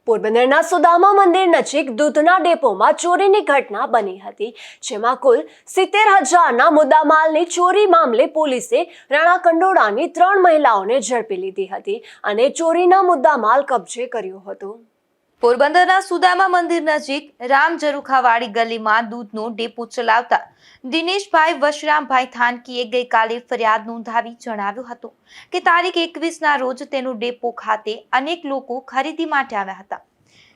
પોરબંદરના સુદામા મંદિર નજીક દૂધના ડેપોમાં ચોરીની ઘટના બની હતી, જેમાં કુલ 70,000ના મુદ્દામાલની ચોરી મામલે પોલીસે રાણાકંડોળાની 3 મહિલાઓને ઝડપી લીધી હતી અને ચોરીના મુદ્દામાલ કબજે કર્યો હતો। પોરબંદરના સુદામા મંદિર નજીક રામજરુખાવાડી ગલીમાં દૂધનો ડેપો ચલાવતા દિનેશભાઈ વશરામભાઈ થાનકીએ ગઈકાલે ફરિયાદ નોંધાવી જણાવ્યું હતું કે તારીખ 21ના રોજ તેનો ડેપો ખાતે અનેક લોકો ખરીદી માટે આવ્યા હતા,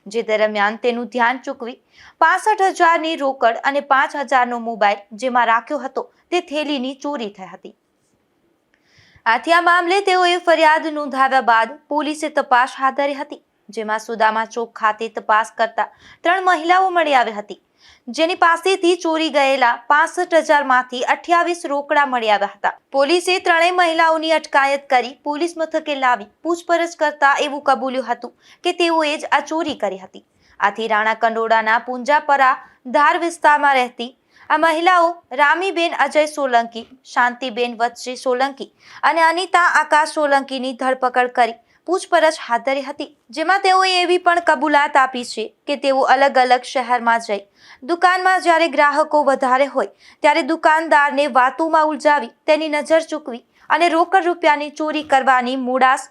જે દરમિયાન તેનું ધ્યાન ચૂકવી 65,000ની રોકડ અને 5,000નો મોબાઈલ જેમાં રાખ્યો હતો તે થેલીની ચોરી થઈ હતી। આથી આ મામલે તેઓએ ફરિયાદ નોંધાવ્યા બાદ પોલીસે તપાસ હાથ ધરી હતી, જેમાં સુદામા ચોક ખાતે તપાસ કરતા 3 મહિલાઓ મળી આવી હતી, જેની પાસેથી ચોરી ગયેલા 65,000માંથી 28 રોકડા મળી આવ્યા હતા। પોલીસે 3 મહિલાઓની અટકાયત કરી પોલીસ મથકે લાવી પૂછપરછ કરતા એવું કબૂલ્યું હતું કે તેઓએ જ આ ચોરી કરી હતી। આથી રાણાકંડોળાના પુંજાપરા ધાર વિસ્તારમાં રહેતી આ મહિલાઓ રામીબેન અજય સોલંકી, શાંતિબેન વત્સી સોલંકી અને અનિતા આકાશ સોલંકીની ધરપકડ કરી પૂછપરછ હાથ ધરી હતી, જેમાં તેઓએ એવી પણ કબૂલાત આપી છે કે તેઓ અલગ અલગ શહેરમાં જઈ દુકાનમાં જ્યારે ગ્રાહકો વધારે હોય ત્યારે દુકાનદારને વાતોમાં ઉલઝાવી તેની નજર ચૂકવી અને રોકડ રૂપિયાની ચોરી કરવાની મૂડાસ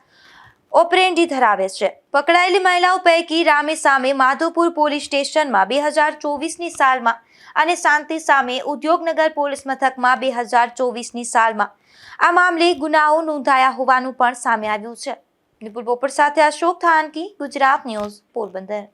ઓપરેન્ડી ધરાવે છે। પકડાયેલી મહિલાઓ પૈકી રામે સામે માધોપુર પોલીસ સ્ટેશનમાં 2024ની સાલમાં અને શાંતિ સામે ઉદ્યોગનગર પોલીસ મથકમાં 2024ની સાલમાં આ મામલે ગુનાઓ નોંધાયા હોવાનું પણ સામે આવ્યું છે। નિપુલ પોપટ સાથે અશોક થાનકી, ગુજરાત ન્યૂઝ, પોરબંદર।